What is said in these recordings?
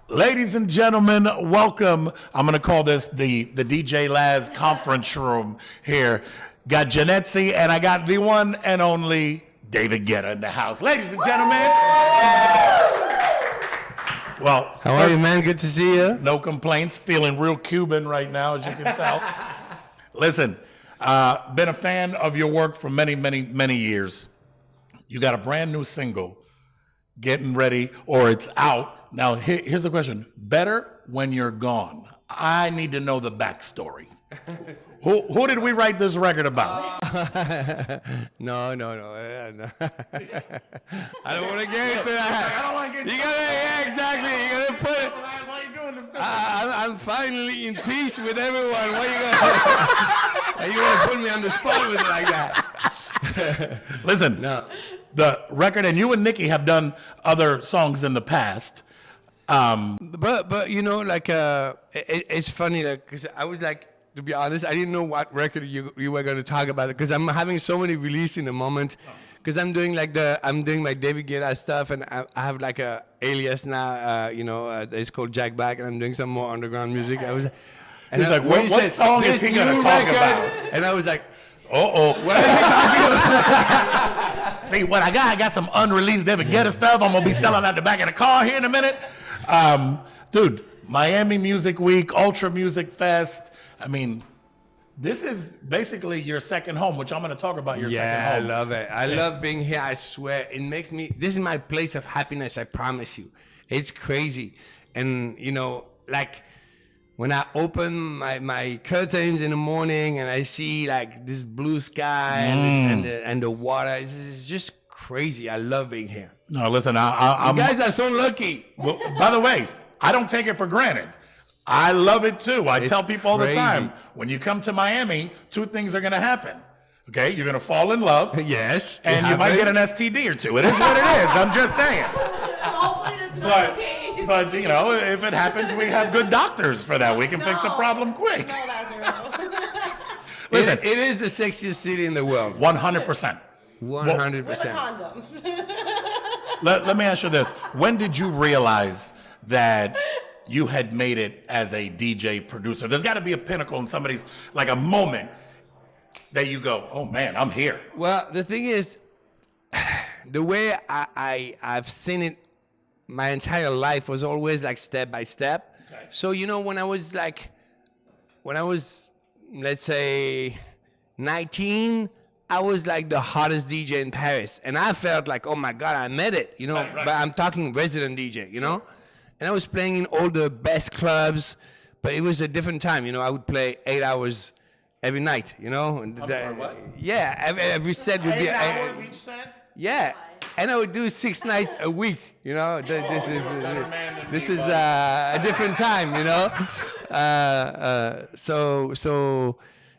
Ladies and gentlemen, welcome. I'm going to call this the DJ Laz conference room here. Got Janetzi and I got the one and only David Guetta in the house. Ladies and gentlemen. Well, how are you, man? Good to see you. No complaints. Feeling real Cuban right now, as you can tell. Listen, been a fan of your work for many, many, many years. You got a brand new single getting ready, or it's out. Now, here's the question. Better when you're gone. I need to know the backstory. Who did we write this record about? No. I don't want to get into that. I don't want to get into that. Exactly. You gotta put it. Why are you doing this to me? I'm finally in peace with everyone. Why you gonna put me on the spot with it like that? Listen, no. The record, and you and Nikki have done other songs in the past. But you know, like it's funny, like, cause I was like, to be honest, I didn't know what record you were going to talk about, because I'm having so many releases in the moment, because I'm doing my David Guetta stuff, and I have like a alias now, it's called Jack Black, and I'm doing some more underground music. He's like, what song is he going to talk about? And I was like, what See what I got some unreleased David Guetta stuff. I'm gonna be selling out the back of the car here in a minute. Dude, Miami Music Week, Ultra Music Fest. I mean, this is basically your second home, which I'm gonna talk about your second home. Yeah, I love it. I love being here, I swear. It makes me, this is my place of happiness, I promise you. It's crazy. And you know, like, when I open my curtains in the morning and I see like this blue sky and the water, it's just crazy. I love being here. No, listen, you guys are so lucky. Well, by the way, I don't take it for granted. I love it too. I tell people all the time, when you come to Miami, two things are going to happen. Okay, you're going to fall in love. Yes. And you might get an STD or two. It is what it is. I'm just saying. Hopefully that's not the case. But, you know, if it happens, we have good doctors for that. We can fix the problem quick. No, Lazaro. Listen, it is the sexiest city in the world. 100%. 100%. With a condom. Let me ask you this. When did you realize that you had made it as a DJ producer? There's got to be a pinnacle in somebody's, like a moment that you go, oh man, I'm here. Well, the thing is, the way I've seen it my entire life was always like step by step. Okay. So, you know, when I was, let's say 19, I was like the hottest DJ in Paris. And I felt like, oh my God, I made it, you know, right. But I'm talking resident DJ, you know? And I was playing in all the best clubs, but it was a different time, you know, I would play 8 hours every night, you know? And what? Yeah, every set would be 8 hours each set? Yeah, and I would do 6 nights a week, you know? This is a different time, you know? So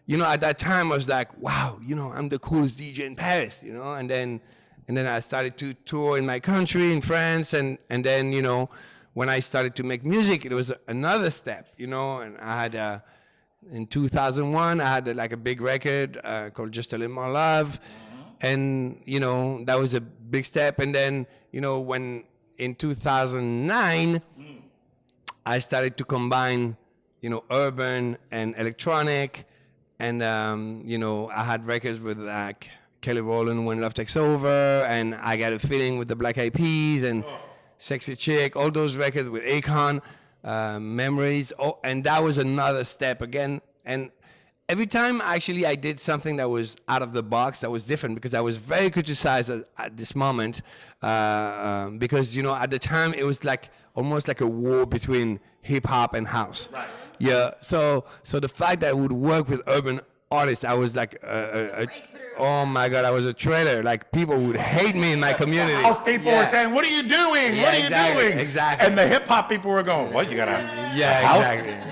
you know, at that time I was like, wow, you know, I'm the coolest DJ in Paris, you know? And then I started to tour in my country, in France, and then, you know, when I started to make music, it was another step, you know? And I had, in 2001, I had like a big record called Just a Little More Love. And, you know, that was a big step. And then, you know, when in 2009, I started to combine, you know, urban and electronic. And, you know, I had records with like Kelly Rowland, When Love Takes Over, and I Got a Feeling with the Black Eyed Peas, and Sexy Chick, all those records with Akon, Memories. And that was another step again. And every time actually I did something that was out of the box, that was different, because I was very criticized at this moment, because, you know, at the time it was like almost like a war between hip hop and house. Right. Yeah. So the fact that I would work with urban artists, I was like oh my God, I was a traitor. Like, people would hate me in my community. House people were saying, what are you doing? Yeah, what are you doing? Exactly. And the hip hop people were going, what, you got a house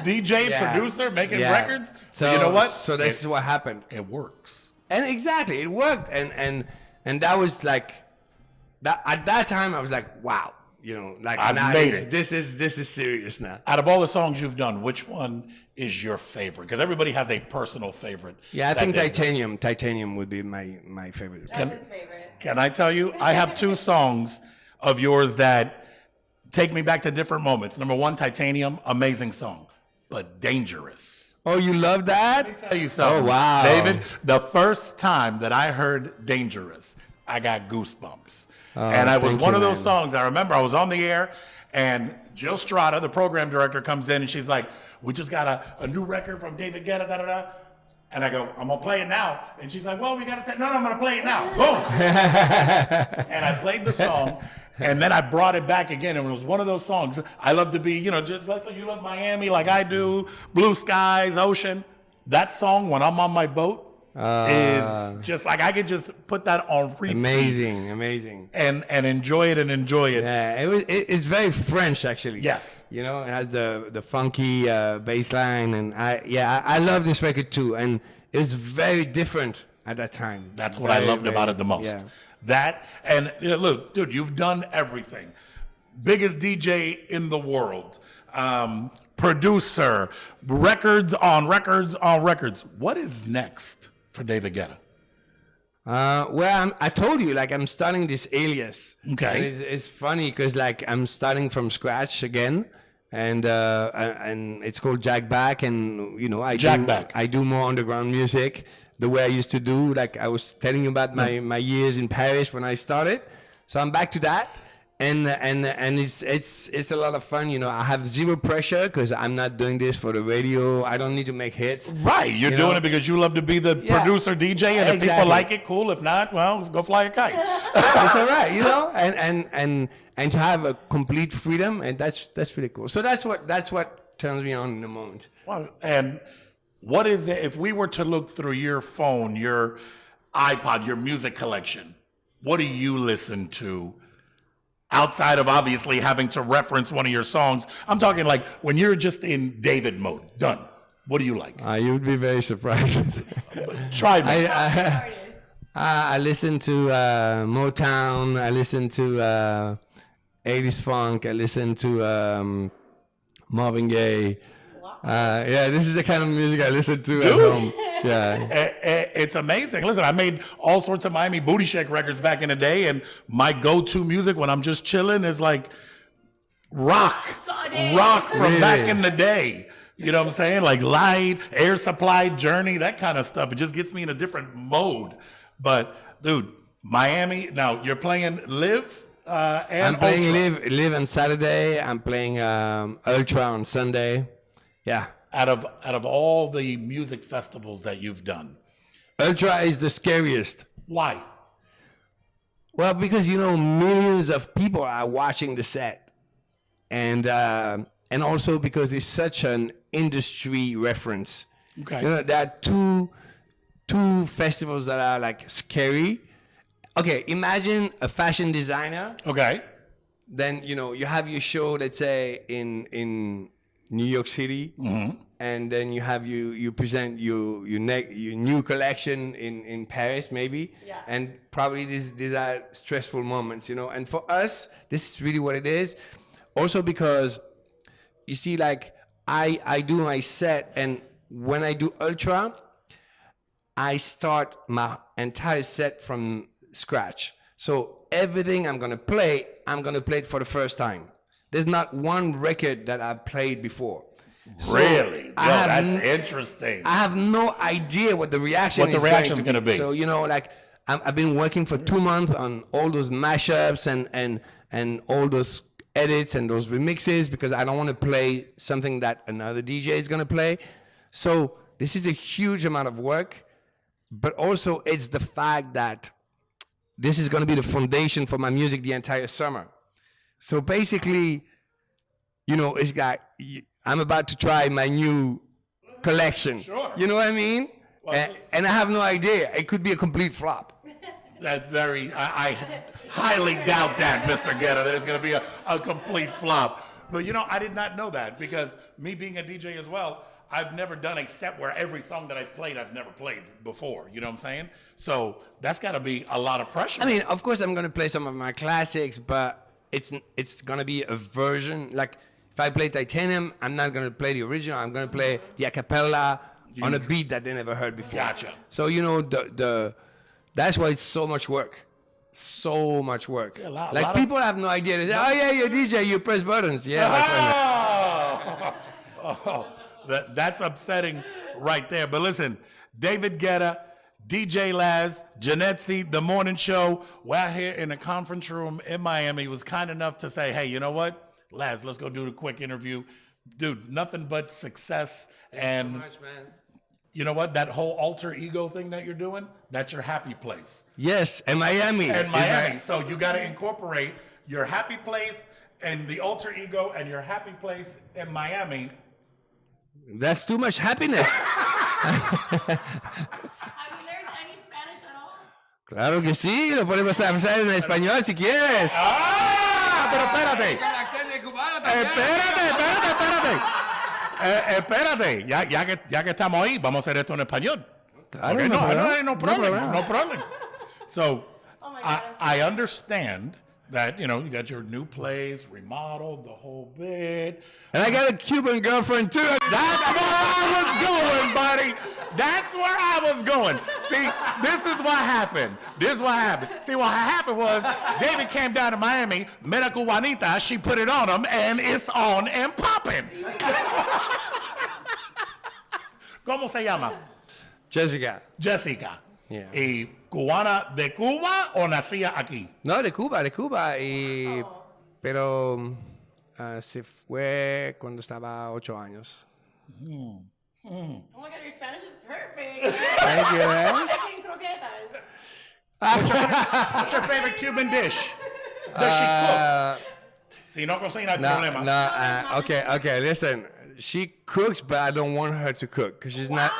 DJ, producer, making records? So you know what? So this is what happened. It works. And exactly, it worked. And that was like, that at that time I was like, wow. You know, like, I made it. This is serious now. Out of all the songs you've done, which one is your favorite? Because everybody has a personal favorite. Yeah, I think Titanium. Titanium would be my favorite. That's his favorite. Can I tell you? I have 2 songs of yours that, take me back to different moments. Number one, Titanium, amazing song, but dangerous. Oh, you love that? Tell you something, Oh, wow. David. The first time that I heard "Dangerous," I got goosebumps, and it was thank one you, of those man. songs. I remember I was on the air, and Jill Strata, the program director, comes in and she's like, "We just got a new record from David Guetta, da da da." And I go, "I'm gonna play it now." And she's like, "Well, we gotta take." No, I'm gonna play it now. Boom. And I played the song, and then I brought it back again. And it was one of those songs. I love to be, just like you love Miami, like I do, blue skies, ocean. That song, when I'm on my boat, is just like I could just put that on repeat. Amazing. And enjoy it. Yeah, it's very French actually. Yes. It has the funky bass line, and I love this record too, and it was very different at that time. That's what I loved about it the most. Yeah. That, and look, dude, you've done everything. Biggest DJ in the world. Producer, records on records on records. What is next for David Guetta? I told you, like, I'm starting this alias. Okay. And it's funny because, like, I'm starting from scratch again, and it's called Jack Back, and Jack Back. I do more underground music the way I used to do. Like I was telling you about my years in Paris when I started, so I'm back to that. And it's a lot of fun. I have zero pressure because I'm not doing this for the radio. I don't need to make hits. Right, you're doing it because you love to be the producer, DJ, and if people like it, cool. If not, well, go fly a kite. It's all right, and to have a complete freedom, and that's pretty cool. So that's what turns me on in the moment. Well, and what is it, if we were to look through your phone, your iPod, your music collection, what do you listen to? Outside of obviously having to reference one of your songs, I'm talking like when you're just in David mode, done. What do you like? You would be very surprised. Try me. Artists. I listen to Motown. I listen to 80s funk. I listen to Marvin Gaye. This is the kind of music I listen to at home. Yeah. It's amazing. Listen, I made all sorts of Miami booty shake records back in the day, and my go-to music when I'm just chilling is like rock from back in the day. You know what I'm saying? Like Light, Air Supply, Journey, that kind of stuff. It just gets me in a different mode. But dude, Miami. Now you're playing Live. And I'm playing Ultra. Live on Saturday. I'm playing Ultra on Sunday. Yeah. Out of all the music festivals that you've done, Ultra is the scariest. why? Well, because millions of people are watching the set, and also because it's such an industry reference. Okay. There are two festivals that are like scary. Okay, imagine a fashion designer. Okay. Then you have your show, let's say in New York City, and then you present your new collection in Paris maybe, and probably these are stressful moments, and for us this is really what it is. Also because you see, like I do my set, and when I do Ultra, I start my entire set from scratch. So everything I'm gonna play it for the first time. There's not one record that I've played before. So Really? That's n- interesting. I have no idea what the reaction What the is reaction's going to gonna be. So, like I've been working for 2 months on all those mashups and all those edits and those remixes because I don't want to play something that another DJ is going to play. So this is a huge amount of work, but also it's the fact that this is going to be the foundation for my music the entire summer. So basically, it's like I'm about to try my new collection. Sure. You know what I mean? Well, And I have no idea. It could be a complete flop. I highly doubt that, Mr. Guetta, that it's going to be a complete flop. But I did not know that because me being a DJ as well, I've never done except where every song that I've played, I've never played before. You know what I'm saying? So that's got to be a lot of pressure. I mean, of course, I'm going to play some of my classics, but it's going to be a version. Like if I play Titanium, I'm not going to play the original. I'm going to play the a cappella on a beat that they never heard before. Gotcha. So that's why it's so much work. so much work. a lot Like of- people have no idea. They say, "Oh yeah, you're DJ. You press buttons." Yeah. my friend. That's upsetting right there. But listen, David Guetta, DJ Laz, Jeanette C, The Morning Show. We're out here in the conference room in Miami. He was kind enough to say, hey, you know what? Laz, let's go do the quick interview. Dude, nothing but success. And So much, man. you know what? That whole alter ego thing that you're doing, that's your happy place. Yes, and Miami. And is Miami. my- So you got to incorporate your happy place and the alter ego and your happy place in Miami. That's too much happiness. Have you learned any Spanish at all? Claro que sí, lo podemos hablar en español si quieres. ¡Ah! Pero espérate. Espérate. Ya que estamos ahí, vamos a hacer esto en español. Claro, Okay, no problema. no problem. problema. No problem. So, Oh my God, I understand that, you got your new place, remodeled, the whole bit. And I got a Cuban girlfriend too. That's where I was going, buddy. That's where I was going. See, this is what happened. See, what happened was David came down to Miami, met a Cubanita, she put it on him, and it's on and popping. ¿Cómo se llama? Jessica. Jessica. Yeah. ¿Y cubana de Cuba o nacía aquí? No, de Cuba. Y, Oh. pero se fue cuando estaba 8 años. Oh my God, your Spanish is perfect. Thank you, man. Making croquetas. What's your favorite Cuban dish? Does she cook? Si no cocina, hay problema. Okay, listen. She cooks, but I don't want her to cook because she's not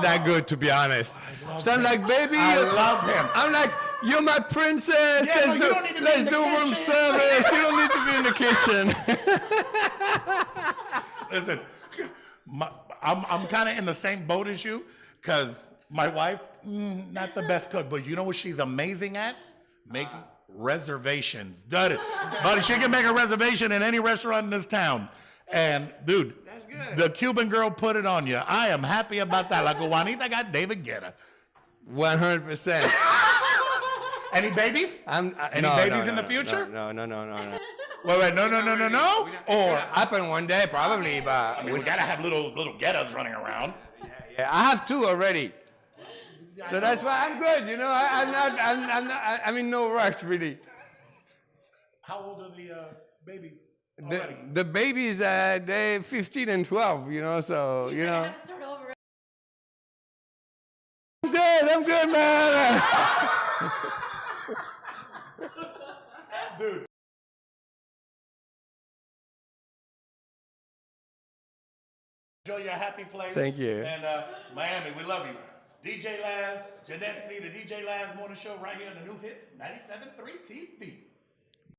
that good, to be honest. So I'm like, baby, I love him. I'm like, you're my princess. Yeah, but you don't need to be in let's the do room kitchen. service. You don't need to be in the kitchen. Listen, I'm kind of in the same boat as you because my wife, not the best cook, but you know what she's amazing at? Making reservations. Buddy, she can make a reservation in any restaurant in this town. And dude, That's good. the Cuban girl put it on you. I am happy about that. La Cubanita got David Guetta. 100%. Any babies? Any No, babies no, in the no, future? No. Wait, no. Or Happen one day, probably, but we gotta have little Guettas running around. yeah, I have 2 already. So that's why I'm good. I'm in no rush really. How old are the babies? The babies, they're 15 and 12, so, You're gonna have to start over. I'm good, man. Dude. Enjoy your happy place. Thank you. And Miami, we love you. DJ Laz, Jeanette C, the DJ Laz Morning Show right here on the New Hits 97.3 TV.